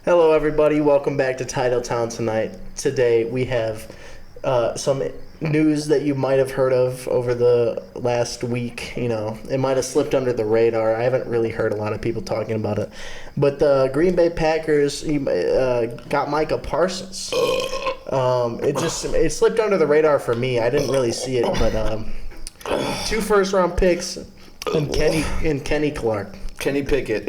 Hello, everybody. Welcome back to Titletown Tonight. Today we have some news that you might have heard of over the last week. You know, it might have slipped under the radar. I haven't really heard a lot of people talking about it. But the Green Bay Packers got Micah Parsons. It slipped under the radar for me. I didn't really see it, but 2 first-round picks and Kenny Clark. Kenny Pickett.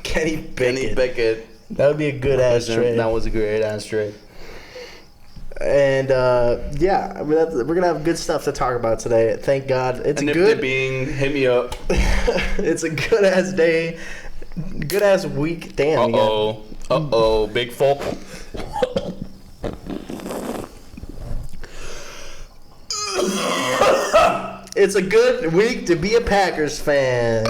Kenny Pickett. That would be a good ass trade. That was a great ass trade. And we're gonna have good stuff to talk about today. Thank God, it's and a good. Being hit me up. It's a good ass day, good ass week. Damn. Big folk. It's a good week to be a Packers fan.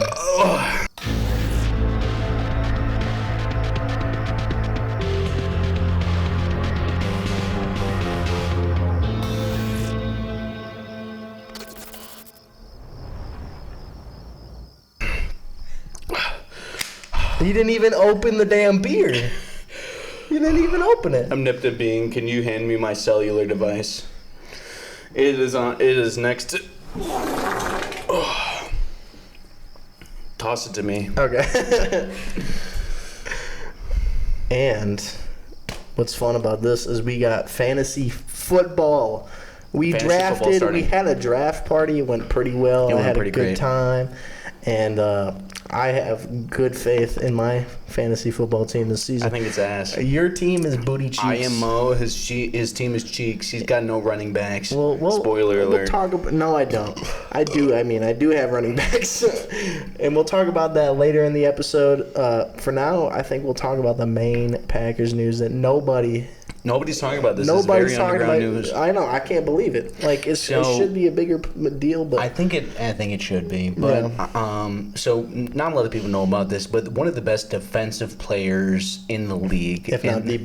You didn't even open the damn beer. You didn't even open it. I'm nipped at being. Can you hand me my cellular device? It is next to. Toss it to me. Okay. And what's fun about this is we got fantasy football. We had a draft party. It went pretty well. I had a good time. And I have good faith in my fantasy football team this season. I think it's ass. Your team is booty cheeks. IMO, his team is cheeks. He's got no running backs. Well, spoiler alert. No, I don't. I do have running backs. And we'll talk about that later in the episode. For now, I think we'll talk about the main Packers news that Nobody's talking about this. Nobody's it's very talking underground about news. I know. I can't believe it. Like it should be a bigger deal, but I think it should be. But so not a lot of people know about this, but one of the best defensive players in the league, if not the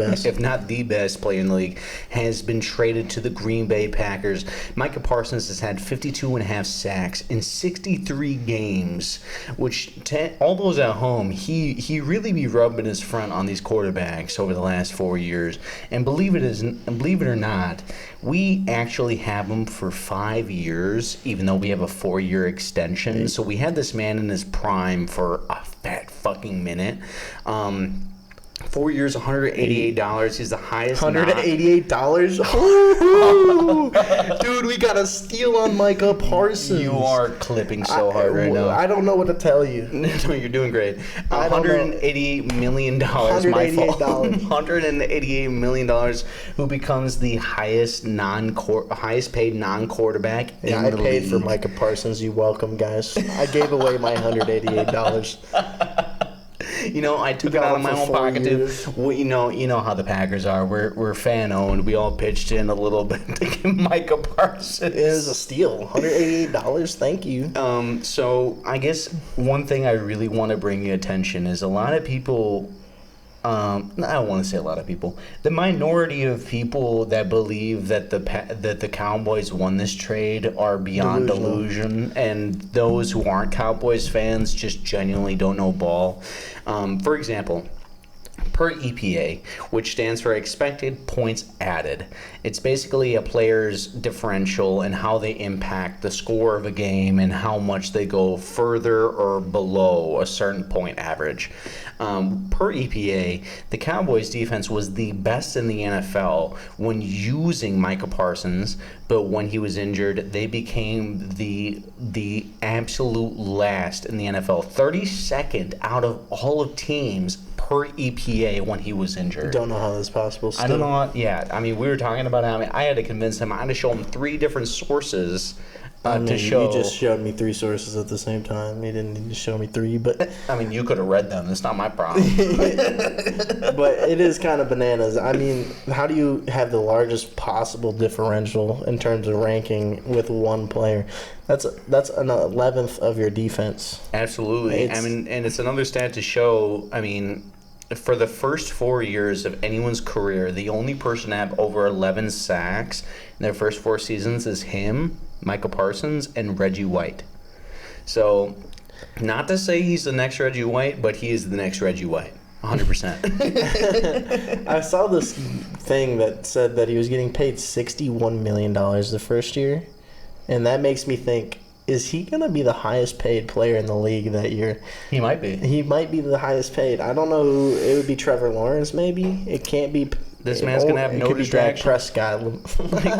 best player in the league, has been traded to the Green Bay Packers. Micah Parsons has had 52.5 sacks in 63 games, which all those at home, he really be rubbing his front on these quarterbacks over the last 4 years. And believe it or not, we actually have him for 5 years, even though we have a 4-year extension. So we had this man in his prime for a fat fucking minute. 4 years, $188. He's the highest. $188. Dude, we got a steal on Micah Parsons. You are clipping so hard right now. I don't know what to tell you. No, you're doing great. $188 million. My fault. $188 million. Who becomes the highest paid non-quarterback in the league? I paid for Micah Parsons. You're welcome, guys. I gave away my $188. You know, I took it out of my own pocket too. Well, you know how the Packers are. We're fan owned. We all pitched in a little bit to get Micah Parsons. It is a steal. $188. Thank you. So I guess one thing I really want to bring your attention is a lot of people. I don't want to say a lot of people. The minority of people that believe that the Cowboys won this trade are beyond delusion, and those who aren't Cowboys fans just genuinely don't know ball. For example, per EPA, which stands for expected points added. It's basically a player's differential and how they impact the score of a game and how much they go further or below a certain point average. Per EPA, the Cowboys defense was the best in the NFL when using Micah Parsons, but when he was injured, they became the absolute last in the NFL. 32nd out of all of teams per EPA when he was injured. Don't know how that's possible still. I don't know. I mean, we were talking about it. I had to convince him. I had to show him 3 different sources to show. You just showed me 3 sources at the same time. You didn't need to show me 3, but I mean, you could have read them. It's not my problem. But it is kind of bananas. I mean, how do you have the largest possible differential in terms of ranking with one player? That's an 11th of your defense. Absolutely. And it's another stat to show. I mean, for the first 4 years of anyone's career, the only person to have over 11 sacks in their first 4 seasons is him, Micah Parsons, and Reggie White. So, not to say he's the next Reggie White, but he is the next Reggie White. 100%. I saw this thing that said that he was getting paid $61 million the first year, and that makes me think, is he going to be the highest paid player in the league that year? He might be. He might be the highest paid. I don't know who. It would be Trevor Lawrence, maybe. It can't be. This man's going to have no distraction. It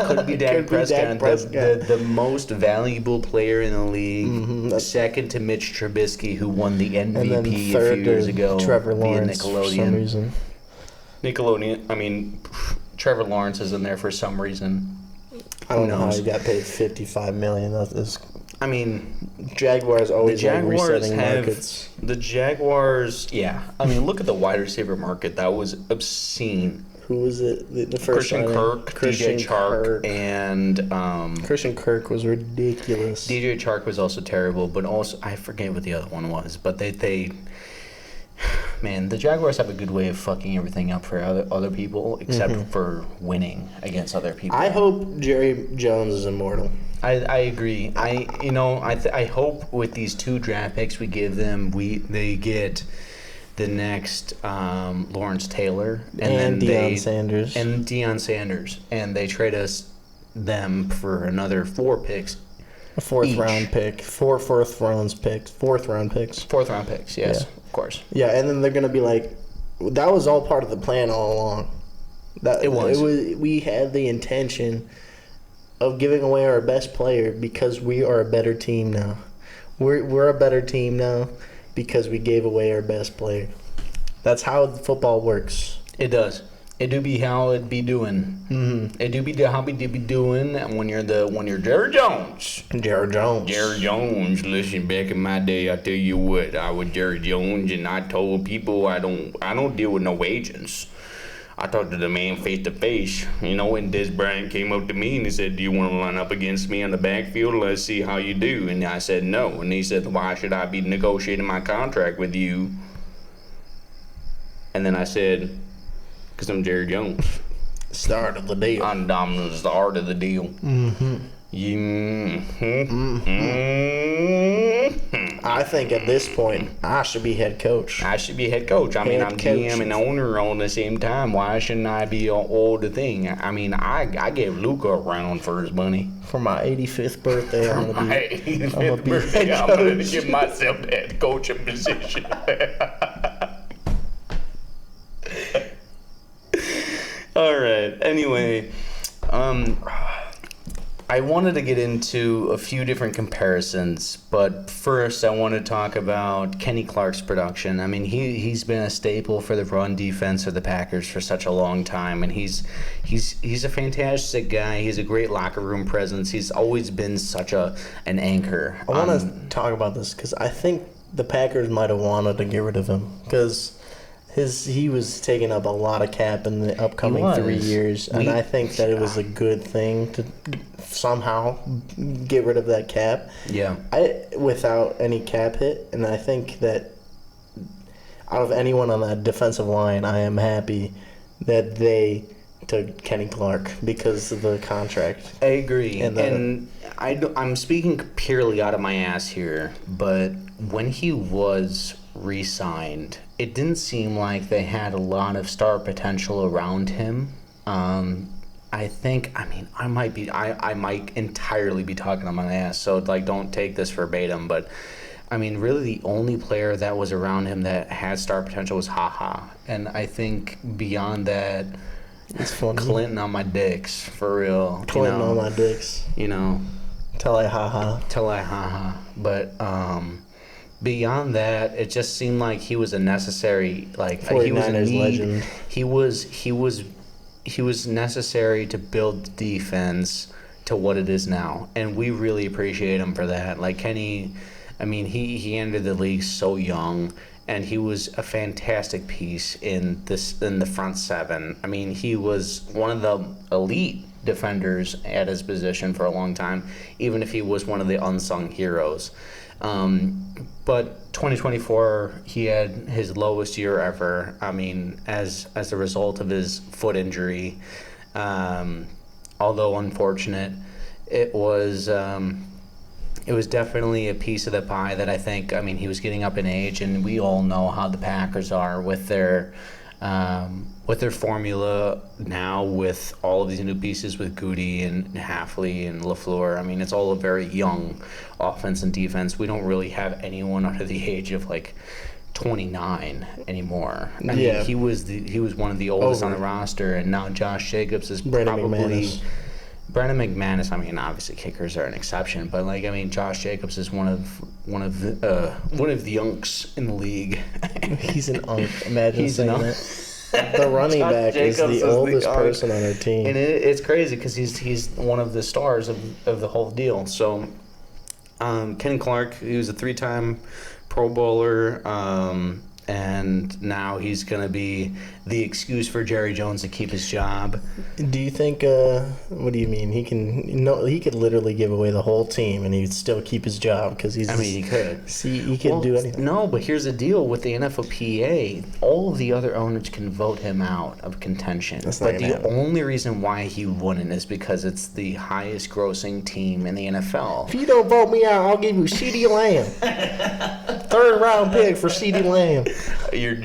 could be Dak Prescott, the most valuable player in the league, second to Mitch Trubisky, who won the MVP a few years ago. Trevor Lawrence via Nickelodeon. for some reason. Nickelodeon. I mean, Trevor Lawrence is in there for some reason. I don't know how he got paid $55 million. That is. I mean, Jaguars always resetting markets. The Jaguars, yeah. I mean, look at the wide receiver market. That was obscene. Who was it? The first Christian Kirk, DJ Chark, and Christian Kirk was ridiculous. DJ Chark was also terrible, but also I forget what the other one was. But they man, the Jaguars have a good way of fucking everything up for other people, except for winning against other people. I hope Jerry Jones is immortal. I agree. I hope with these 2 draft picks we give them, they get the next Lawrence Taylor and then Deion Sanders, and they trade us them for another 4 picks. A fourth round pick, 4 fourth round picks. Fourth round picks, yes, of course. Yeah, and then they're gonna be like, that was all part of the plan all along. It was. We had the intention of giving away our best player because we are a better team now. We're a better team now because we gave away our best player. That's how football works. It does. It do be how it be doing. Mm-hmm. It do be how it be doing when you're Jerry Jones. Jerry Jones. Listen, back in my day, I tell you what, I was Jerry Jones, and I told people I don't deal with no agents. I talked to the man face to face, and Des Bryant came up to me and he said, "Do you want to line up against me on the backfield? Let's see how you do." And I said, "No." And he said, "Why should I be negotiating my contract with you?" And then I said, "Because I'm Jerry Jones." Start of the deal. I'm the start of the deal. Mm-hmm. I think at this point, I should be head coach. I should be head coach. I mean, I'm GM and owner all the same time. Why shouldn't I be all the thing? I mean, I gave Luca a round for his money. For my 85th birthday, I'm going to give myself the head coaching position. All right. Anyway, I wanted to get into a few different comparisons, but first I want to talk about Kenny Clark's production. I mean, he's been a staple for the run defense of the Packers for such a long time, and he's a fantastic guy. He's a great locker room presence. He's always been such an anchor. I want to talk about this because I think the Packers might have wanted to get rid of him because he was taking up a lot of cap in the upcoming 3 years, and I think that it was a good thing to somehow get rid of that cap. Yeah. Without any cap hit, and I think that out of anyone on that defensive line, I am happy that they took Kenny Clark because of the contract. I agree, and I'm speaking purely out of my ass here, but when he was re-signed, it didn't seem like they had a lot of star potential around him. I might entirely be talking on my ass, so don't take this verbatim, but I mean, really the only player that was around him that had star potential was HaHa, and I think beyond that, it's funny. Clinton on my dicks, for real. Clinton on my dicks. Till I HaHa. But beyond that, it just seemed like he was a necessary, he was a legend. He was necessary to build the defense to what it is now, and we really appreciate him for that. Kenny, I mean, he entered the league so young, and he was a fantastic piece in the front seven. I mean, he was one of the elite defenders at his position for a long time, even if he was one of the unsung heroes. But 2024, he had his lowest year ever. I mean, as a result of his foot injury, although unfortunate, it was it was definitely a piece of the pie that I think, I mean, he was getting up in age, and we all know how the Packers are with their formula now, with all of these new pieces with Goody and Hafley and LaFleur. I mean, it's all a very young offense and defense. We don't really have anyone under the age of, like, 29 anymore. I mean, he was one of the oldest on the roster, and now Josh Jacobs is probably Brandon McManus. I mean, obviously kickers are an exception, but like, I mean, Josh Jacobs is one of the unks in the league. He's an unk. Imagine saying that. The running back is the oldest person on our team, and it's crazy because he's one of the stars of the whole deal. So, Ken Clark, he was a 3-time Pro Bowler, and now he's going to be the excuse for Jerry Jones to keep his job. Do you think, what do you mean? He could literally give away the whole team and he'd still keep his job because he's... I mean, he could. See, he could do anything. No, but here's the deal with the NFLPA. All of the other owners can vote him out of contention. But the only reason why he wouldn't is because it's the highest grossing team in the NFL. If you don't vote me out, I'll give you CeeDee Lamb. 3rd round pick for CeeDee Lamb. You're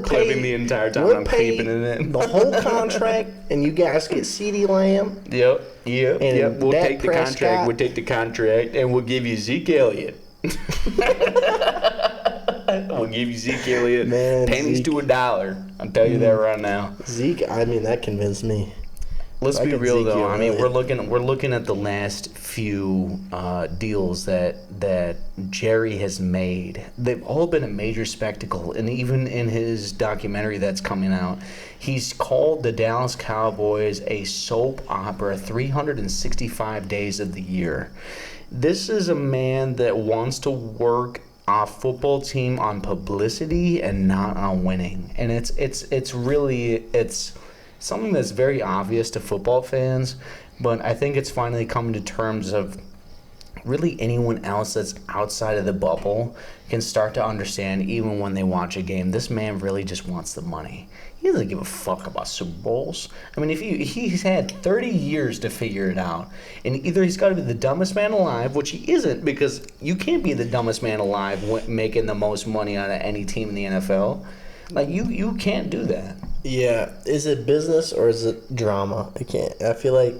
clipping the entire time. I'm keeping it in. The whole contract, and you guys get CeeDee Lamb. Yep. We'll take the contract. We'll take the contract, and we'll give you Zeke Elliott. We'll give you Zeke Elliott. Man, pennies to $1. I'll tell you that right now. Zeke, I mean, that convinced me. Let's be real though. I mean, we're looking at the last few deals that Jerry has made. They've all been a major spectacle, and even in his documentary that's coming out, he's called the Dallas Cowboys a soap opera 365 days of the year. This is a man that wants to work a football team on publicity and not on winning, and it's really something that's very obvious to football fans, but I think it's finally coming to terms of really anyone else that's outside of the bubble can start to understand, even when they watch a game, this man really just wants the money. He doesn't give a fuck about Super Bowls. I mean, he's had 30 years to figure it out, and either he's got to be the dumbest man alive, which he isn't, because you can't be the dumbest man alive making the most money out of any team in the NFL. Like, you can't do that. Yeah. Is it business or is it drama? I feel like,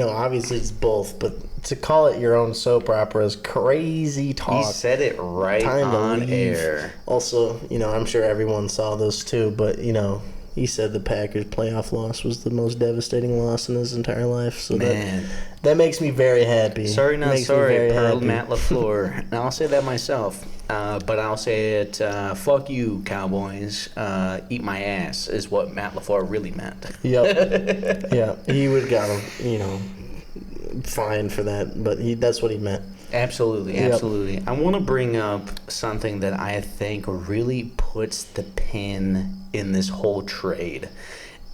obviously it's both, but to call it your own soap opera is crazy talk. He said it right on air. Also, I'm sure everyone saw those too, but, he said the Packers' playoff loss was the most devastating loss in his entire life. So that makes me very happy. Sorry, not sorry, Pearl Matt LaFleur. And I'll say that myself. But I'll say it, fuck you, Cowboys. Eat my ass is what Matt LaFleur really meant. Yep. Yeah, he would have got him, fined for that, but that's what he meant. Absolutely. I want to bring up something that I think really puts the pin in this whole trade.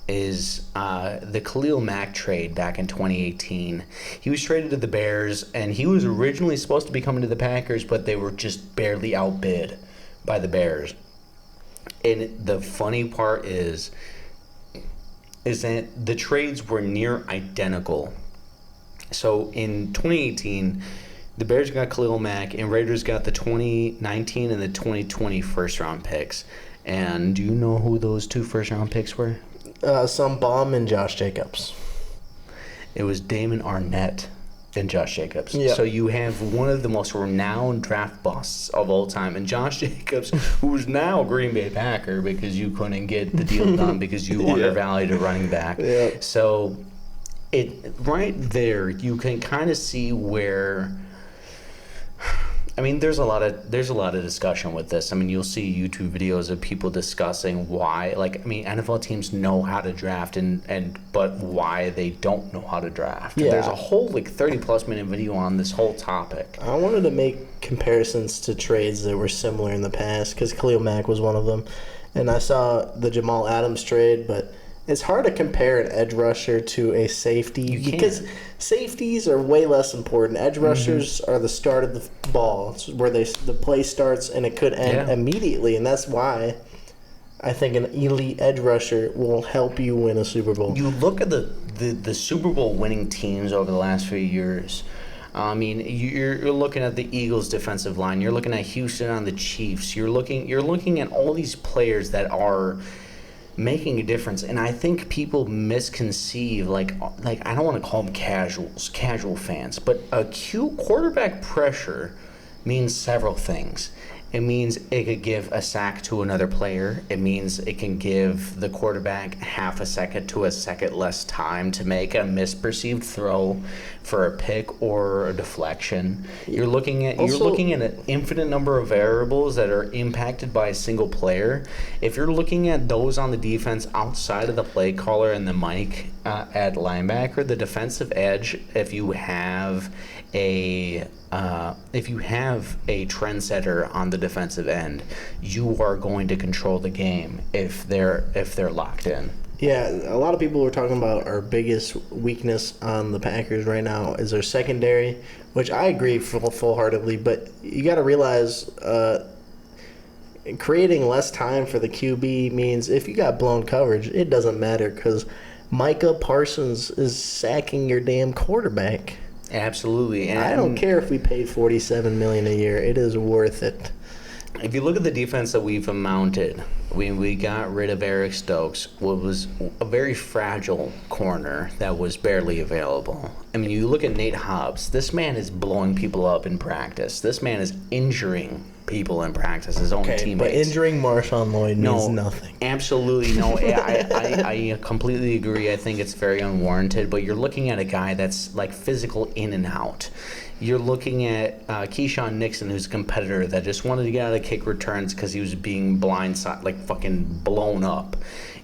Is the Khalil Mack trade back in 2018. He was traded to the Bears, and he was originally supposed to be coming to the Packers, but they were just barely outbid by the Bears. And the funny part is that the trades were near identical. So in 2018, the Bears got Khalil Mack, and Raiders got the 2019 and the 2020 first-round picks. And do you know who those 2 first-round picks were? Some bomb and Josh Jacobs. It was Damon Arnett and Josh Jacobs. Yep. So you have one of the most renowned draft busts of all time, and Josh Jacobs, who's now a Green Bay Packer because you couldn't get the deal done because you undervalued a running back. Yep. So it right there, you can kind of see where. I mean, there's a lot of discussion with this. I mean, you'll see YouTube videos of people discussing why. Like, I mean, NFL teams know how to draft, but why they don't know how to draft. Yeah. There's a whole 30+ minute video on this whole topic. I wanted to make comparisons to trades that were similar in the past because Khalil Mack was one of them, and I saw the Jamal Adams trade, but it's hard to compare an edge rusher to a safety because safeties are way less important. Edge rushers are the start of the ball. It's where the play starts, and it could end immediately, and that's why I think an elite edge rusher will help you win a Super Bowl. You look at the Super Bowl winning teams over the last few years. I mean, you're looking at the Eagles' defensive line. You're looking at Houston on the Chiefs. You're looking at all these players that are making a difference. And I think people misconceive, like I don't want to call them casual fans, but acute quarterback pressure means several things. It means it could give a sack to another player. It means it can give the quarterback half a second to a second less time to make a misperceived throw for a pick or a deflection. You're looking at an infinite number of variables that are impacted by a single player. If you're looking at those on the defense outside of the play caller and the mic at linebacker, the defensive edge, if you have a trendsetter on the defensive end, you are going to control the game if they're locked in. Yeah, a lot of people were talking about our biggest weakness on the Packers right now is their secondary, which I agree full-heartedly, but you got to realize creating less time for the QB means if you got blown coverage, it doesn't matter because Micah Parsons is sacking your damn quarterback. Absolutely. And I don't care if we paid $47 million a year. It is worth it. If you look at the defense that we've mounted, we got rid of Eric Stokes, what was a very fragile corner that was barely available. I mean, you look at Nate Hobbs. This man is blowing people up in practice. This man is injuring people in practice, his own teammates. But injuring Marshawn Lloyd means nothing. Absolutely no. I completely agree. I think it's very unwarranted. But you're looking at a guy that's like physical in and out. You're looking at Keyshawn Nixon, who's a competitor that just wanted to get out of kick returns because he was being blindsided, like fucking blown up.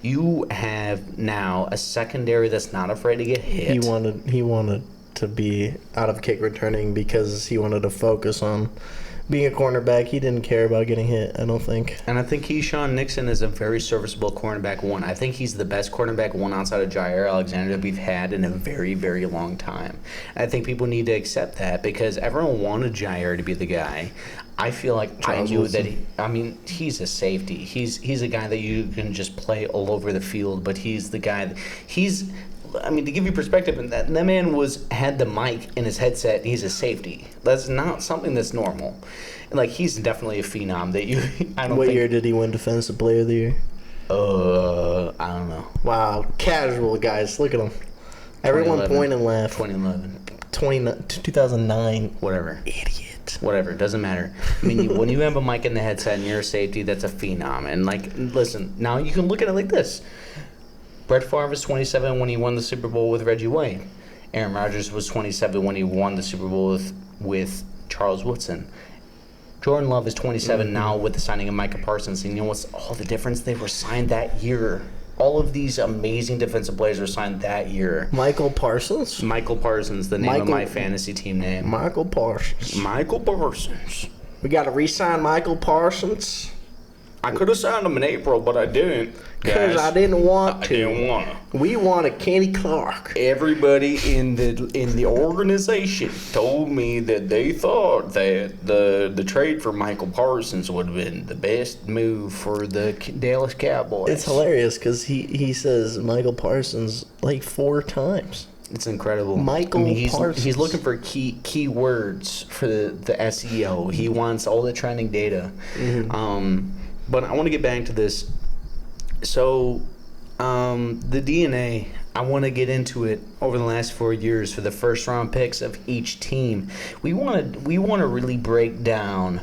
You have now a secondary that's not afraid to get hit. He wanted to be out of kick returning because he wanted to focus on being a cornerback. He didn't care about getting hit, I don't think. And I think Keyshawn Nixon is a very serviceable cornerback one. I think he's the best cornerback one outside of Jair Alexander that we've had in a very, very long time. I think people need to accept that because everyone wanted Jair to be the guy. I feel like Charles I knew Wilson. that he's a safety. He's a guy that you can just play all over the field, but he's the guy to give you perspective, and that man had the mic in his headset. He's a safety. That's not something that's normal. And like he's definitely a phenom that you. What year did he win Defensive Player of the Year? I don't know. Wow, casual guys. Look at him. Everyone point and laugh. 2011. 2009. Whatever. Idiot. Whatever, doesn't matter. I mean, when you have a mic in the headset and you're a safety, that's a phenom. And like, listen, now you can look at it like this. Brett Favre was 27 when he won the Super Bowl with Reggie White. Aaron Rodgers was 27 when he won the Super Bowl with Charles Woodson. Jordan Love is 27 now with the signing of Micah Parsons. And you know what's all the difference? They were signed that year. All of these amazing defensive players were signed that year. Michael Parsons, the name of my fantasy team name. Michael Parsons. We got to re-sign Michael Parsons. I could have signed him in April, but I didn't. Because I didn't want to. I didn't want to. We wanted Kenny Clark. Everybody in the organization told me that they thought that the trade for Michael Parsons would have been the best move for the Dallas Cowboys. It's hilarious because he says Michael Parsons like 4 times. It's incredible. Parsons. He's looking for key words for the SEO. He wants all the trending data. Mm-hmm. But I want to get back to this. So, the DNA, I want to get into it over the last 4 years for the first round picks of each team. We want to really break down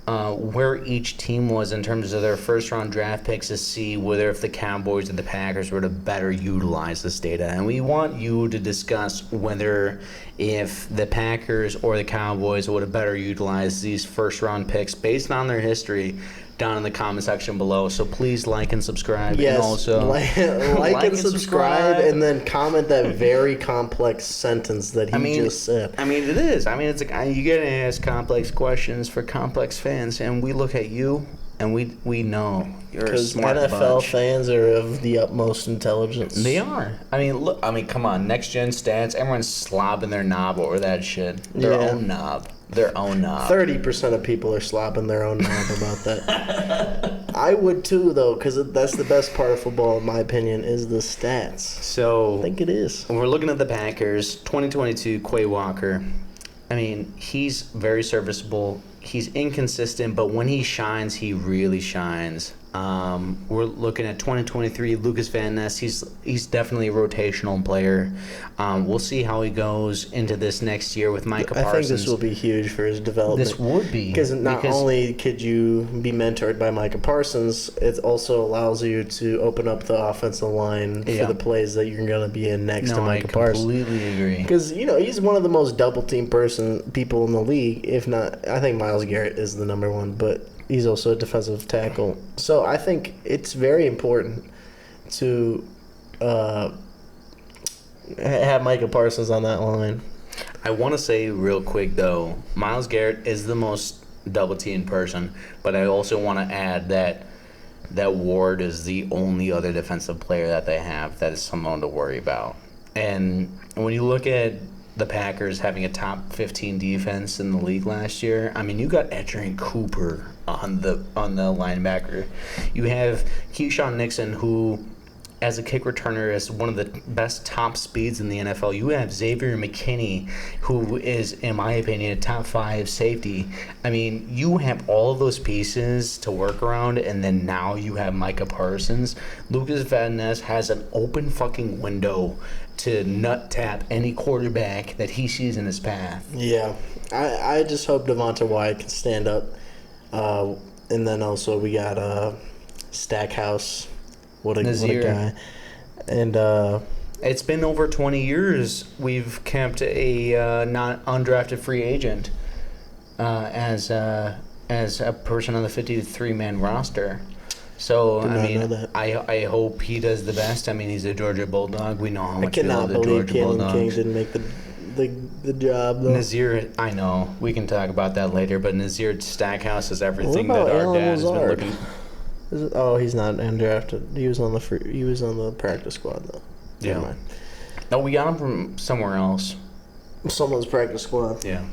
where each team was in terms of their first round draft picks to see whether if the Cowboys and the Packers were to better utilize this data. And we want you to discuss whether if the Packers or the Cowboys would have better utilized these first round picks based on their history down in the comment section below. So please like and subscribe. Yes, and also like and subscribe, and then comment that very complex sentence that he just said. I mean, it is. I mean, you get to ask complex questions for complex fans, and we look at you, and we know you're a smart NFL bunch. fans are of the utmost intelligence. They are. I mean, look. I mean, come on. Next gen stats. Everyone's slobbing their knob over that shit. Their own knob. 30% of people are slopping their own knob about that. I would too, though, because that's the best part of football, in my opinion, is the stats. So I think it is. When we're looking at the Packers, 2022, Quay Walker, I mean, he's very serviceable. He's inconsistent, but when he shines, he really shines. We're looking at 2023. Lucas Van Ness. He's definitely a rotational player. We'll see how he goes into this next year with Micah Parsons. I think this will be huge for his development. This would be because not only could you be mentored by Micah Parsons, it also allows you to open up the offensive line for the plays that you're going to be in next to Micah Parsons. I completely agree. Because he's one of the most double team people in the league. If not, I think Myles Garrett is the number one, but he's also a defensive tackle. So I think it's very important to have Micah Parsons on that line. I want to say real quick, though, Myles Garrett is the most double-teamed person, but I also want to add that Ward is the only other defensive player that they have that is someone to worry about. And when you look at the Packers having a top 15 defense in the league last year, I mean, you got Edgerrin Cooper on the linebacker. You have Keyshawn Nixon, who, as a kick returner, is one of the best top speeds in the NFL. You have Xavier McKinney, who is, in my opinion, a top 5 safety. I mean, you have all of those pieces to work around, and then now you have Micah Parsons. Lucas Van Ness has an open fucking window to nut tap any quarterback that he sees in his path. Yeah. I just hope Devonta Wyatt can stand up. And then also we got Stackhouse. What a guy. And it's been over 20 years we've kept a not undrafted free agent as a person on the 53-man roster. So, I mean, I hope he does the best. I mean, he's a Georgia Bulldog. We know how much we love the Georgia Bulldogs. Khalil King didn't make the job, though. Nazir, I know. We can talk about that later, but Nazir Stackhouse is everything that our Alan dad has been Lazard? looking. He's not undrafted. He was on the practice squad, though. Yeah. Never mind. No, we got him from somewhere else. Someone's practice squad. Yeah.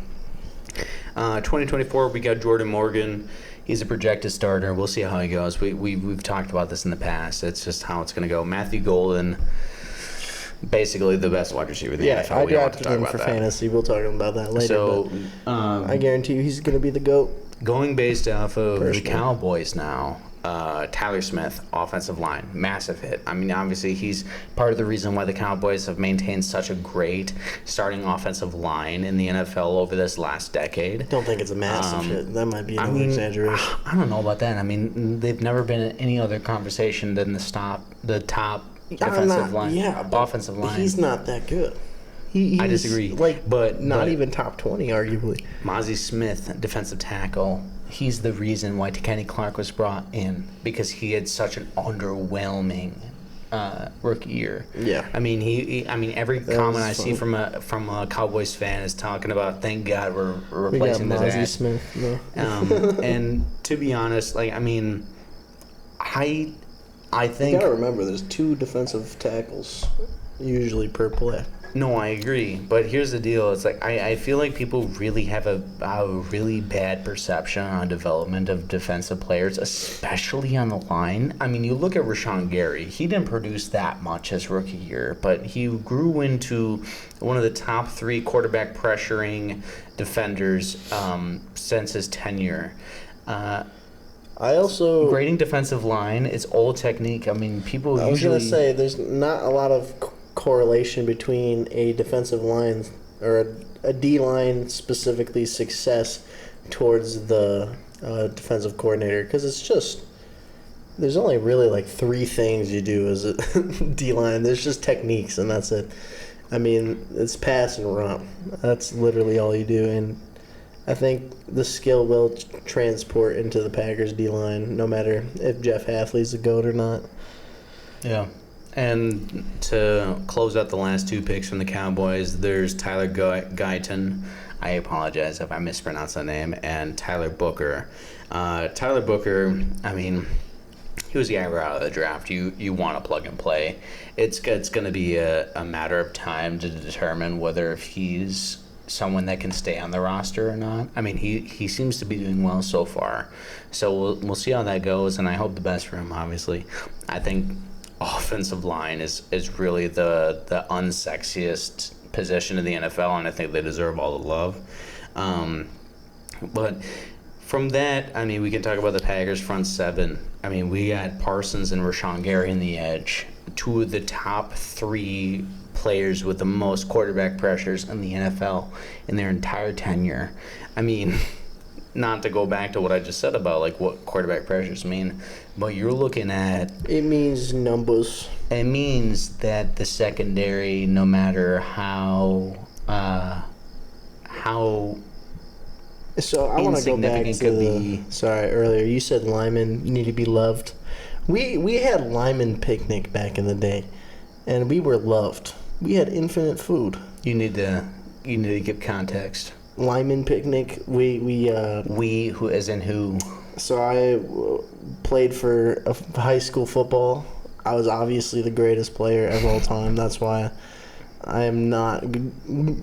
2024, we got Jordan Morgan. He's a projected starter. We'll see how he goes. We've talked about this in the past. It's just how it's going to go. Matthew Golden, basically the best wide receiver in the NFL. I drafted him for fantasy. We'll talk about that later. So, I guarantee you he's going to be the GOAT. Going based off of the Cowboys now, Tyler Smith, offensive line, massive hit. I mean, obviously, he's part of the reason why the Cowboys have maintained such a great starting offensive line in the NFL over this last decade. I don't think it's a massive hit. That might be an exaggeration. I don't know about that. I mean, they've never been in any other conversation than the top defensive line. Yeah, offensive line. He's not that good. I disagree. But even top 20, arguably. Mozzie Smith, defensive tackle. He's the reason why Kenny Clark was brought in, because he had such an underwhelming rookie year. Yeah. I mean, every comment I see from a Cowboys fan is talking about, thank God we're replacing this Mozzie ass. Smith. No. And to be honest, I think You gotta remember, there's 2 defensive tackles usually per play. No, I agree. But here's the deal. It's like I feel like people really have a really bad perception on development of defensive players, especially on the line. I mean, you look at Rashawn Gary. He didn't produce that much his rookie year, but he grew into one of the top 3 quarterback pressuring defenders since his tenure. I also... Grading defensive line, it's all technique. I mean, people usually... I was going to say, there's not a lot of correlation between a defensive line or a D-line specifically success towards the defensive coordinator, because it's just there's only really 3 things you do as a D-line. There's just techniques, and that's it. I mean, it's pass and run. That's literally all you do, and I think the skill will transport into the Packers D-line, no matter if Jeff Hafley's a GOAT or not. Yeah. And to close out the last 2 picks from the Cowboys, there's Tyler Guyton. I apologize if I mispronounce that name. And Tyler Booker. Tyler Booker, I mean, he was the guy right out of the draft. You want to plug and play. It's going to be a matter of time to determine whether if he's someone that can stay on the roster or not. I mean, he seems to be doing well so far. So we'll see how that goes, and I hope the best for him, obviously. I think offensive line is really the unsexiest position in the NFL, and I think they deserve all the love. But from that, I mean, we can talk about the Packers front seven. I mean, we got Parsons and Rashawn Gary in the edge, two of the top three players with the most quarterback pressures in the NFL in their entire tenure. I mean, not to go back to what I just said about like what quarterback pressures mean, but you're looking at It means numbers. it means that the secondary, no matter how So I want to go back to insignificant could be. Sorry, earlier you said linemen need to be loved. We had lineman picnic back in the day, and we were loved. We had infinite food. You need to give context. Lineman picnic. We Who as in who? So I played for high school football. I was obviously the greatest player of all time. That's why I am not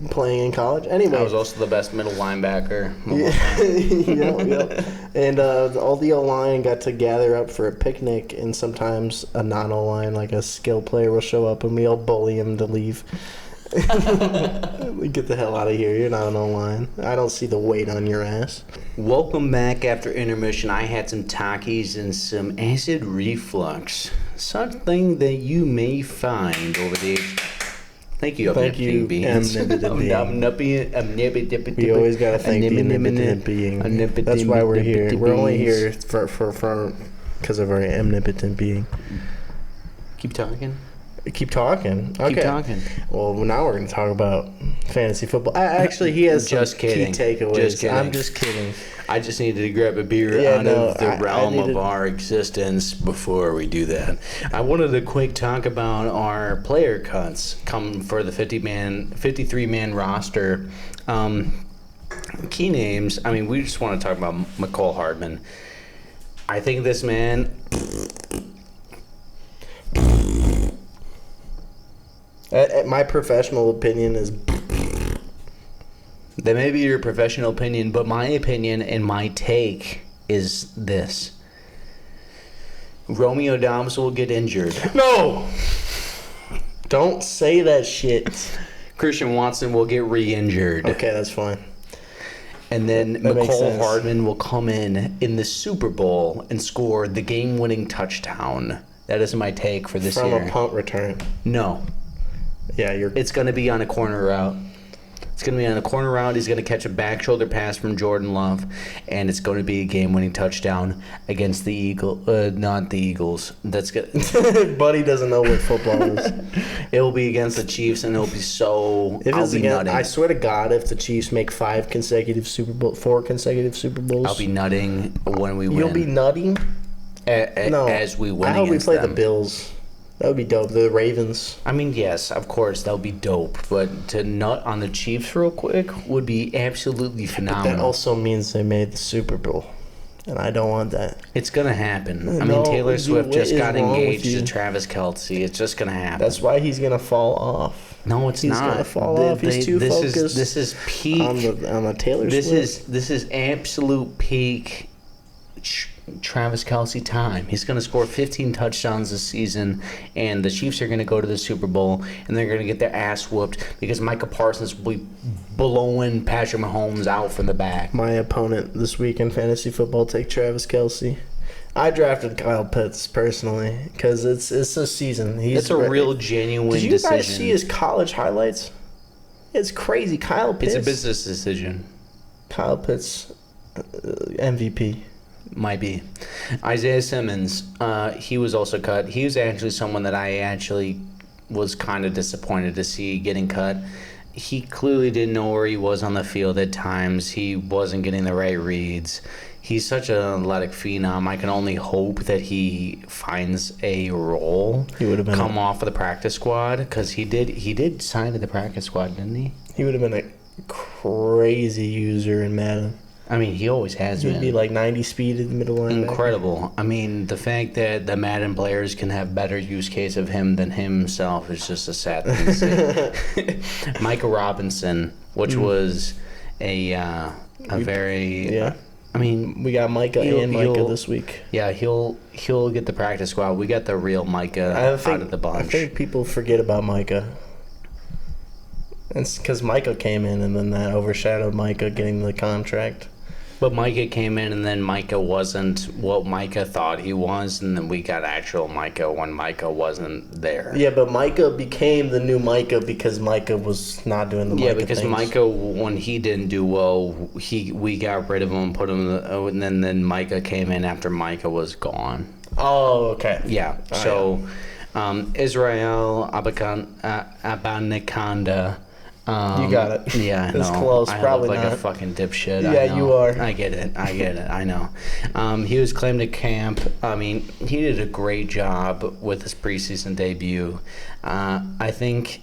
playing in college. Anyway. I was also the best middle linebacker. Yep. And all the O-line got to gather up for a picnic, and sometimes a non-O-line, like a skill player, will show up, and we all bully him to leave. Get the hell out of here. You're not an O-line. I don't see the weight on your ass. Welcome back after intermission. I had some Takis and some acid reflux. Something that you may find over the... Thank you, omnipotent beings. Omnipotent. We always got to thank the omnipotent being. That's why we're here. We're only here for because of our omnipotent being. Keep talking. Keep talking. Okay. Keep talking. Well, now we're going to talk about fantasy football. Actually, he has Just some kidding. key takeaways. Just kidding. I'm just kidding. I just needed to grab a beer out of the realm of our existence before we do that. I wanted to quick talk about our player cuts come for the 53-man roster. Key names. I mean, we just want to talk about McCall Hardman. I think this man... My professional opinion is... That may be your professional opinion, but my opinion and my take is this. Romeo Dobbs will get injured. No! Don't say that shit. Christian Watson will get re-injured. Okay, that's fine. And then That makes McCall sense. Hardman will come in the Super Bowl and score the game-winning touchdown. That is my take for this From year. a punt return. No. Yeah, you're... It's going to be on a corner route. It's going to be on a corner route. He's going to catch a back shoulder pass from Jordan Love, and it's going to be a game-winning touchdown against the not the Eagles. That's good. Buddy doesn't know what football is. It will be against the Chiefs, and it'll be so. If I'll it's be again, nutting. I swear to God, if the Chiefs make 4 consecutive Super Bowls, I'll be nutting when we win. You'll be nutting. No, as we win. I hope we against play them. the Bills. That would be dope. The Ravens. I mean, yes, of course, that would be dope. But to nut on the Chiefs real quick would be absolutely But phenomenal. that also means they made the Super Bowl, and I don't want that. It's gonna happen. I No, mean, Taylor dude, Swift what just is got wrong with engaged you? to Travis Kelce. It's just gonna happen. That's why he's gonna fall off. No, it's He's not. gonna fall off. He's too focused This is peak. on the Taylor Swift. This is absolute peak Travis Kelce time. He's going to score 15 touchdowns this season, and the Chiefs are going to go to the Super Bowl, and they're going to get their ass whooped because Micah Parsons will be blowing Patrick Mahomes out from the back. My opponent this week in fantasy football take Travis Kelce. I drafted Kyle Pitts personally because it's a season. It's a real genuine decision. Did you decision. guys see his college highlights? It's crazy. Kyle Pitts. It's a business decision. Kyle Pitts, MVP. Might be. Isaiah Simmons, he was also cut. He was actually someone that I actually was kind of disappointed to see getting cut. He clearly didn't know where he was on the field at times. He wasn't getting the right reads. He's such an athletic phenom. I can only hope that he finds a role. He would have been come off of the practice squad because he did sign to the practice squad, didn't he? He would have been a crazy user in Madden. I mean, he always has He'd been. be like 90 speed in the middle linebacker. Incredible. I mean, the fact that the Madden players can have better use case of him than himself is just a sad thing to say. Micah Robinson, which was a very... Yeah. I mean, We got Micah and Micah this week. Yeah, he'll get the practice squad. We got the real Micah out of the bunch. I think people forget about Micah. It's because Micah came in, and then that overshadowed Micah getting the contract. But Micah came in, and then Micah wasn't what Micah thought he was, and then we got actual Micah when Micah wasn't there. Yeah, but Micah became the new Micah because Micah was not doing the Micah Yeah, because things. Micah, when he didn't do well, we got rid of him and put him, and then Micah came in after Micah was gone. Oh, okay. Yeah. Israel Abanikanda. You got it. Yeah, I know. It's close. I Probably look like not. a fucking dipshit. Yeah, I know. you are. I get it. I know. He was claimed to camp. I mean, he did a great job with his preseason debut. I think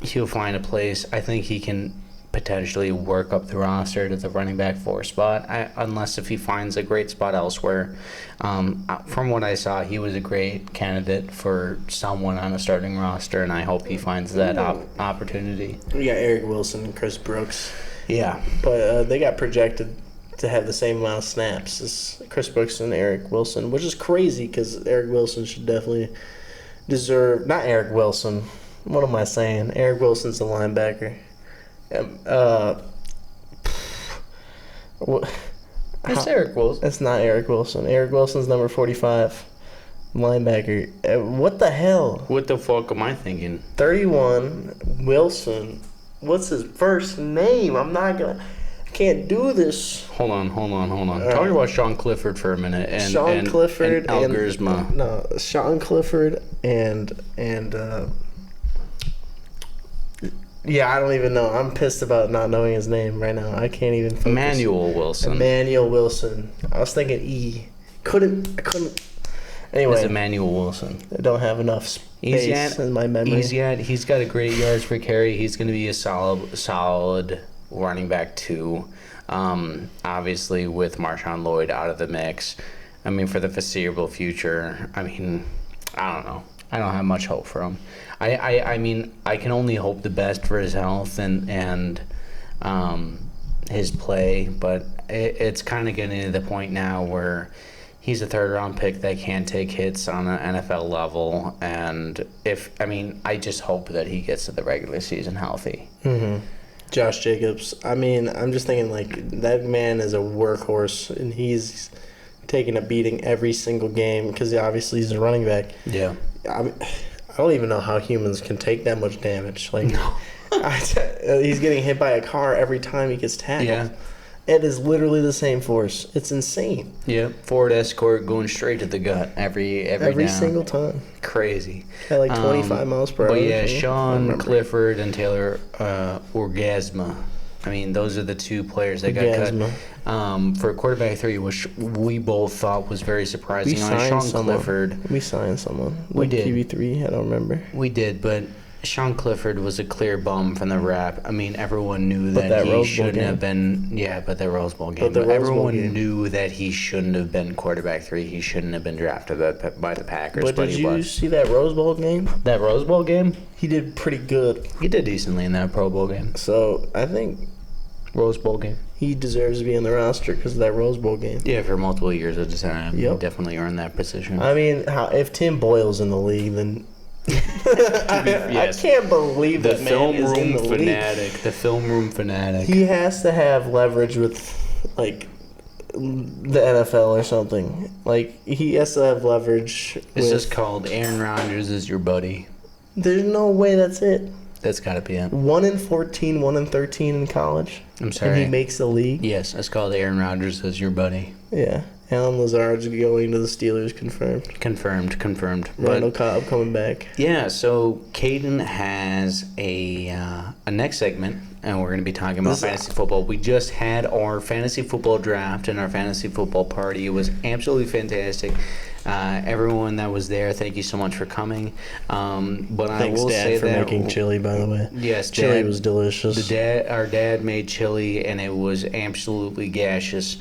he'll find a place. I think he can potentially work up the roster to the running back 4 spot, unless if he finds a great spot elsewhere. From what I saw, he was a great candidate for someone on a starting roster, and I hope he finds that opportunity. We got Eric Wilson and Chris Brooks. Yeah. But they got projected to have the same amount of snaps as Chris Brooks and Eric Wilson, which is crazy because Eric Wilson should definitely deserve... Not Eric Wilson. What am I saying? Eric Wilson's the linebacker. It's Eric Wilson. That's not Eric Wilson. Eric Wilson's number 45, linebacker. What the hell? What the fuck am I thinking? 31, Wilson. What's his first name? I can't do this. Hold on. All Talk right. about Sean Clifford for a minute. And Sean Clifford and Al Gersma. No, Sean Clifford and yeah, I don't even know. I'm pissed about not knowing his name right now. I can't even focus. Emmanuel Wilson. Emmanuel Wilson. I was thinking E. I couldn't. Anyway. It's Emmanuel Wilson. I don't have enough space in my memory. He's got a great yards per carry. He's going to be a solid running back 2. Obviously, with Marshawn Lloyd out of the mix. I mean, for the foreseeable future, I mean, I don't know. I don't have much hope for him. I mean, I can only hope the best for his health and his play, but it's kind of getting to the point now where he's a 3rd-round pick that can't take hits on an NFL level, and I just hope that he gets to the regular season healthy. Mm-hmm. Josh Jacobs. I mean, I'm just thinking, like, that man is a workhorse, and he's taking a beating every single game because obviously he's a running back. Yeah. I don't even know how humans can take that much damage. Like, No. He's getting hit by a car every time he gets tackled. Yeah. It is literally the same force. It's insane. Yeah. Ford Escort going straight to the gut every down. Single time. Crazy. At like 25 miles per hour. But yeah, Sean Clifford and Taylor Orgasma. I mean, those are the 2 players that got cut. For quarterback 3, which we both thought was very surprising. We signed Sean someone. Clifford. We signed someone. We did. QB3, I don't remember. We did, but Sean Clifford was a clear bum from the rap. I mean, everyone knew that he shouldn't have been. Yeah, but the Rose Bowl game. But everyone knew that he shouldn't have been quarterback 3. He shouldn't have been drafted by the Packers. But did you see that Rose Bowl game? That Rose Bowl game? He did pretty good. He did decently in that Pro Bowl game. So I think Rose Bowl game. He deserves to be in the roster because of that Rose Bowl game. Yeah, for multiple years at a time. He definitely earned that position. I mean, if Tim Boyle's in the league, then I can't believe that man is in the league. The film room fanatic. He has to have leverage with, like, the NFL or something. Like, he has to have leverage. It's just called Aaron Rodgers is your buddy. There's no way that's it. That's got to be it. 1-14, 1-13 in college. I'm sorry. And he makes the league. Yes, it's called Aaron Rodgers is your buddy. Yeah. Alan Lazard's going to the Steelers, confirmed. Confirmed. Randall Cobb coming back. Yeah, so Cayden has a next segment, and we're going to be talking about fantasy football. We just had our fantasy football draft and our fantasy football party. It was absolutely fantastic. Everyone that was there, thank you so much for coming. But I will say for making chili, by the way. Yes, chili was delicious. Our dad made chili, and it was absolutely gaseous.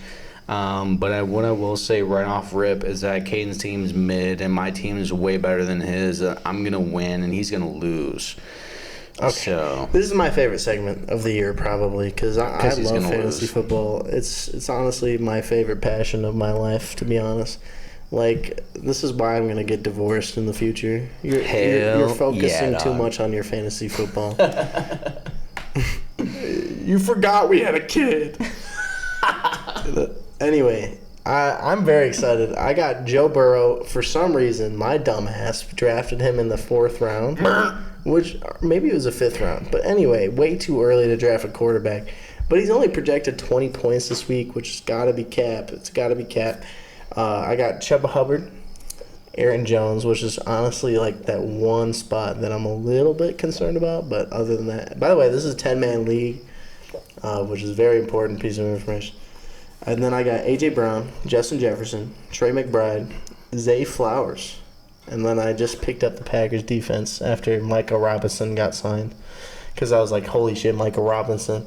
But what I will say right off rip is that Cayden's team's mid, and my team is way better than his. I'm gonna win, and he's gonna lose. Okay. So this is my favorite segment of the year, probably, because I love fantasy football. It's honestly my favorite passion of my life, to be honest. Like, this is why I'm gonna get divorced in the future. You're focusing too much on your fantasy football. You forgot we had a kid. Anyway, I'm very excited. I got Joe Burrow. For some reason, my dumbass drafted him in the 4th round, which maybe it was the 5th round. But anyway, way too early to draft a quarterback. But he's only projected 20 points this week, which has got to be cap. It's got to be cap. I got Chuba Hubbard, Aaron Jones, which is honestly like that one spot that I'm a little bit concerned about. But other than that, by the way, this is a 10-man league, which is a very important piece of information. And then I got A.J. Brown, Justin Jefferson, Trey McBride, Zay Flowers. And then I just picked up the Packers defense after Micah Robinson got signed. Because I was like, holy shit, Micah Robinson.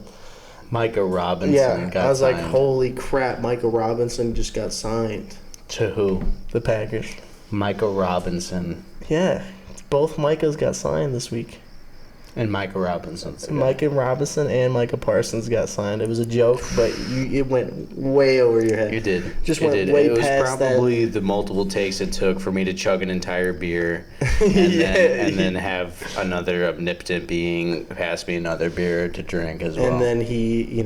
Micah Robinson Yeah, I was signed. like, holy crap, Micah Robinson just got signed. To who? The Packers. Micah Robinson. Yeah, both Micahs got signed this week. And Micah Robinson. Micah Robinson and Micah Parsons got signed. It was a joke, but it went way over your head. You did. Just it went did. way It was past probably the multiple takes it took for me to chug an entire beer and, then have another omnipotent being pass me another beer to drink as well. And then he,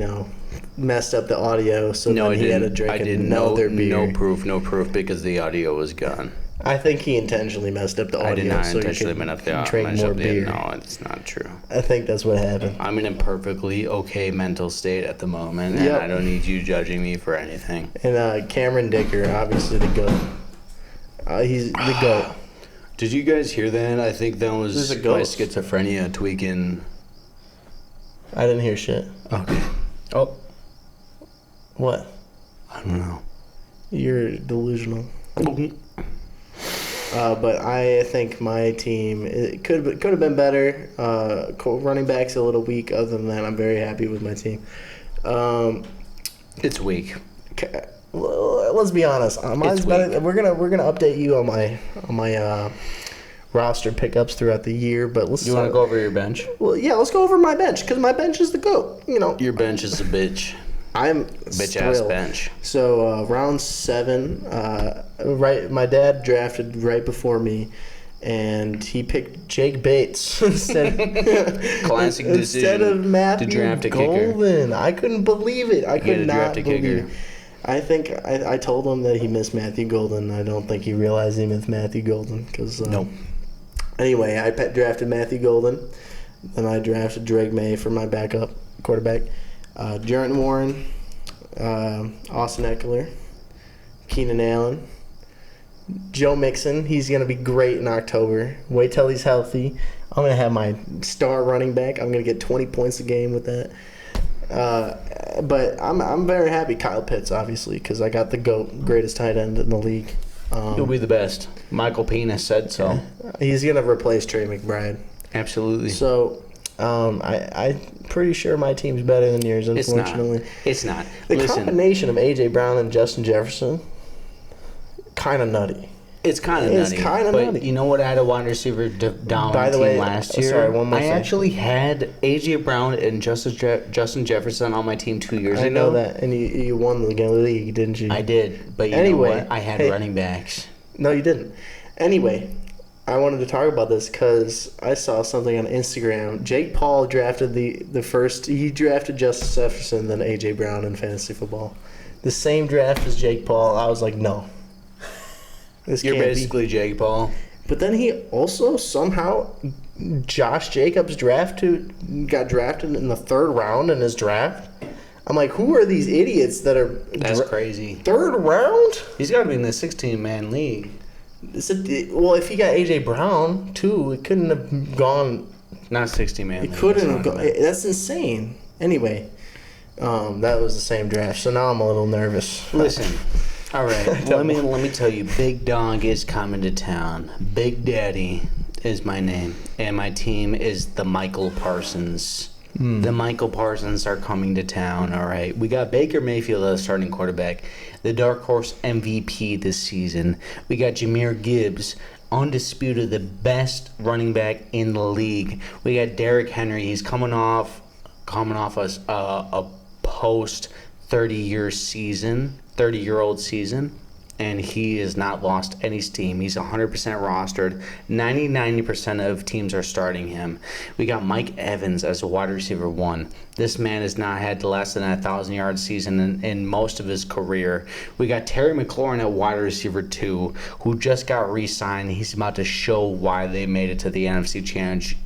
messed up the audio, so no, then I he had didn't. to drink I didn't. another No, beer. no proof because the audio was gone. I think he intentionally messed up the audio. I did not so intentionally he could mess up the drink more beer. No, it's not true. I think that's what happened. I'm in a perfectly okay mental state at the moment, and Yep. I don't need you judging me for anything. And Cameron Dicker, obviously the GOAT. He's the GOAT. Did you guys hear that? I think that This is was a my ghost. schizophrenia tweaking. I didn't hear shit. Okay. Oh, What? I don't know. You're delusional. But I think my team it could have been better. Running back's a little weak. Other than that, I'm very happy with my team. It's weak. Well, let's be honest. Mine's It's better. weak. We're gonna update you on my roster pickups throughout the year. But let's. You want to go over your bench? Well, yeah, let's go over my bench because my bench is the GOAT. Your bench is a bitch. I'm Bitch ass thrilled. bench. So round 7, right? My dad drafted right before me, and he picked Jake Bates instead. Classic instead decision of Matthew to draft a kicker. Golden. I couldn't believe it. I You could gotta not draft a believe kicker. it. I think I told him that he missed Matthew Golden. I don't think he realized he missed Matthew Golden because. Nope. Anyway, I drafted Matthew Golden. Then I drafted Drake May for my backup quarterback. Jarrett Warren, Austin Eckler, Keenan Allen, Joe Mixon. He's going to be great in October. Wait till he's healthy. I'm going to have my star running back. I'm going to get 20 points a game with that. But I'm very happy. Kyle Pitts, obviously, because I got the GOAT, greatest tight end in the league. You'll be the best. Michael Penis said so. He's going to replace Trey McBride. Absolutely. So I'm pretty sure my team's better than yours, It's not. unfortunately. It's not. The Listen, combination of A.J. Brown and Justin Jefferson, kind of nutty. it's kind of It's nutty. kinda but nutty. you know what? I had a wide receiver down By on the my team way, last year. sorry, one more I thing. actually had A.J. Brown and Justin Jefferson on my team 2 years ago. I know that, and you won the league, didn't you? I did, but you Anyway, know what? I had hey. running backs. No, you didn't. Anyway, I wanted to talk about this because I saw something on Instagram. Jake Paul drafted the first. He drafted Justin Jefferson, then A.J. Brown in fantasy football. The same draft as Jake Paul. I was like, no. This You're can't be. basically Jake Paul. But then he also somehow Josh Jacobs got drafted in the 3rd round in his draft. I'm like, who are these idiots that are That's crazy. 3rd round? He's got to be in the 16-man league. Well, if he got AJ Brown too, it couldn't have gone. Not 16-man league. It couldn't have It's not gone. That's insane. Anyway, that was the same draft, so now I'm a little nervous. Listen. All right. let me tell you. Big Dog is coming to town. Big Daddy is my name, and my team is the Michael Parsons. The Michael Parsons are coming to town. All right. We got Baker Mayfield as starting quarterback, the dark horse MVP this season. We got Jahmyr Gibbs, undisputed the best running back in the league. We got Derrick Henry. He's coming off a post 30-year-old season, and he has not lost any steam. He's 100% rostered. 99% of teams are starting him. We got Mike Evans as a wide receiver 1. This man has not had less than a 1,000-yard season in most of his career. We got Terry McLaurin at wide receiver 2, who just got re-signed. He's about to show why they made it to the NFC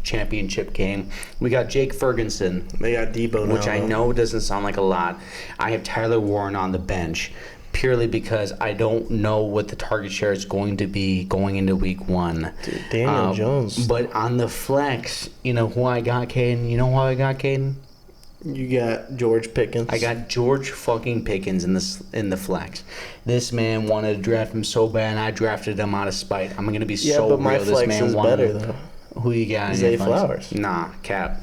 Championship game. We got Jake Ferguson. They got Debo now, which I know doesn't sound like a lot. I have Tyler Warren on the bench purely because I don't know what the target share is going to be going into week 1. Dude, Daniel Jones. But on the flex, you know who I got, Cayden? You know who I got, Cayden? You got George Pickens. I got George fucking Pickens in the flex. This man wanted to draft him so bad, and I drafted him out of spite. I'm gonna be so but my real. This flex man is wanted. better though. Who you got? in Zay your flex? Flowers. Nah, cap.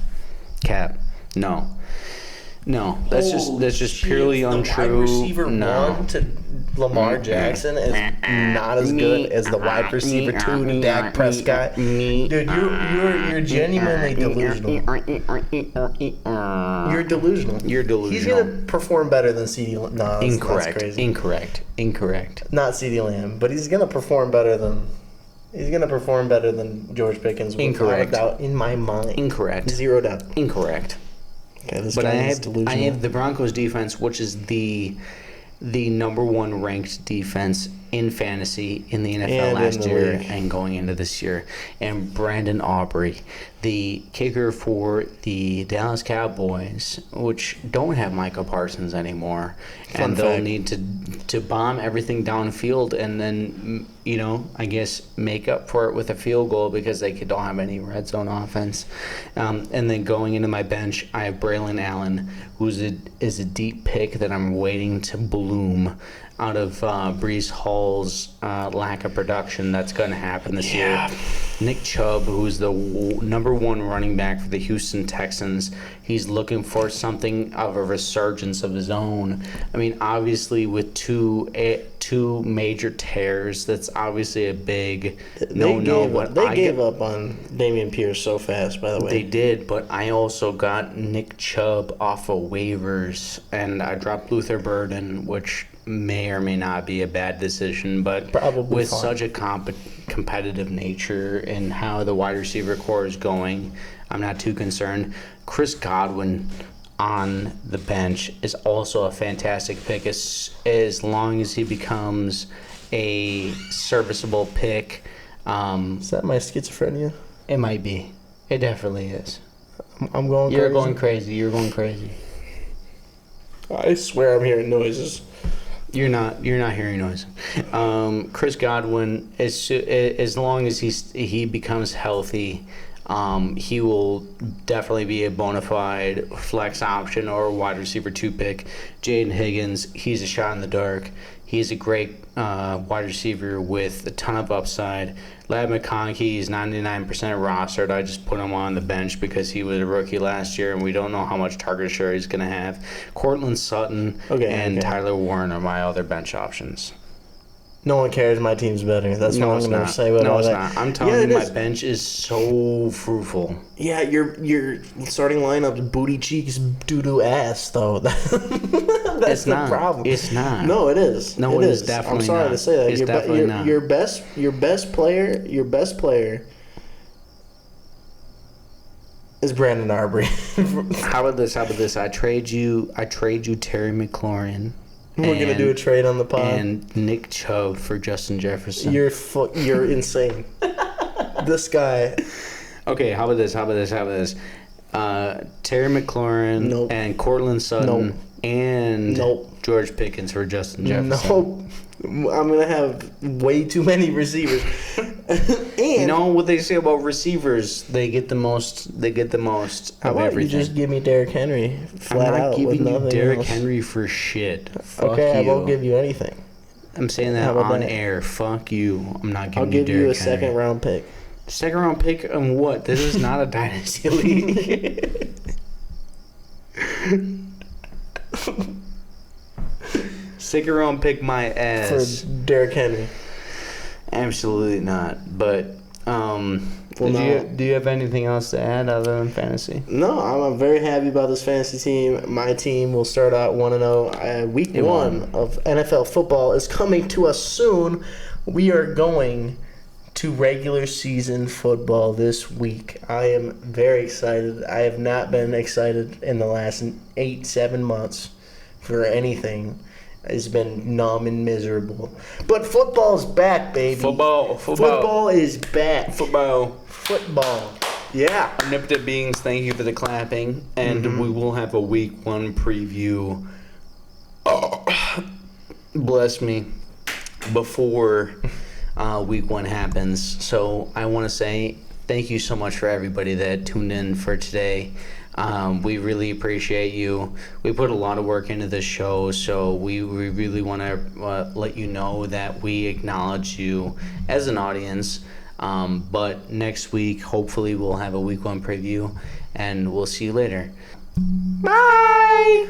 No, that's just purely untrue. Wide receiver no. 1 to Lamar Jackson is not as good as the wide receiver 2 to Dak Prescott. Dude, you're genuinely delusional. You're delusional. You're delusional. He's gonna perform better than CD. No, that's crazy. Incorrect. Not CD Lamb, but he's gonna perform better than. He's gonna perform better than George Pickens. Without a doubt, in my mind. Incorrect. 0 doubt. Incorrect. Okay, this but guy I is delusional. have the Broncos defense, which is the number 1 ranked defense in fantasy in the NFL And last in the year league. and going into this year. And Brandon Aubrey, the kicker for the Dallas Cowboys, which don't have Micah Parsons anymore. Fun and they'll fact. need to bomb everything downfield and then, I guess make up for it with a field goal because they don't have any red zone offense. And then going into my bench, I have Braylon Allen, who is a deep pick that I'm waiting to bloom out of Breece Hall's lack of production that's going to happen this year. Nick Chubb, who's the number 1 running back for the Houston Texans, he's looking for something of a resurgence of his own. I mean, obviously with two major tears, that's obviously a big no-no. They gave up on Dameon Pierce so fast, by the way. They did, but I also got Nick Chubb off of waivers, and I dropped Luther Burden, which may or may not be a bad decision, but Probably with fine. such a competitive nature and how the wide receiver core is going, I'm not too concerned. Chris Godwin on the bench is also a fantastic pick as long as he becomes a serviceable pick. Is that my schizophrenia? It might be. It definitely is. I'm going You're crazy. going crazy. You're going crazy. I swear I'm hearing noises. You're not hearing noise. Chris Godwin, as long as he becomes healthy, he will definitely be a bona fide flex option or a wide receiver 2 pick. Jaden Higgins, he's a shot in the dark. He's a great wide receiver with a ton of upside. Lad McConkey is 99% rostered. I just put him on the bench because he was a rookie last year, and we don't know how much target share he's going to have. Cortland Sutton and Tyler Warren are my other bench options. No one cares. My team's better. That's what I'm going to say about all that. No, it's not. I'm telling you, my bench is so fruitful. Yeah, your starting lineup's booty cheeks, doo-doo ass, though. That's the problem. It's not. No, it is. No, it is definitely not. I'm sorry to say that. It's definitely not. Your best player is Brandon Aubrey. How about this? I trade you Terry McLaurin. We're gonna do a trade on the pod. And Nick Chubb for Justin Jefferson. You're insane. This guy. Okay, how about this? Terry McLaurin and Cortland Sutton and George Pickens for Justin Jefferson. Nope. I'm gonna have way too many receivers. And you know what they say about receivers? They get the most. How of about everything. you just give me Derrick Henry flat out? I'm not giving you Derrick else. Henry for shit. Fuck okay, you. I won't give you anything. I'm saying that on air. Fuck you. I'm not giving you I'll give Derrick you a Henry. second round pick. Second round pick on what? This is not a dynasty league. Second round pick my ass. For Derrick Henry. Absolutely not. But Do you have anything else to add other than fantasy? No, I'm very happy about this fantasy team. My team will start out 1-0. Week 1 of NFL football is coming to us soon. We are going to regular season football this week. I am very excited. I have not been excited in the last 8-7 months for anything. It's been numb and miserable. But football's back, baby. Football is back. Football. Yeah. Nip it beings, thank you for the clapping. And we will have a week 1 preview. Oh, bless me. Before week 1 happens. So I want to say thank you so much for everybody that tuned in for today. We really appreciate you. We put a lot of work into this show, so we really want to let you know that we acknowledge you as an audience. But next week, hopefully, we'll have a week 1 preview, and we'll see you later. Bye!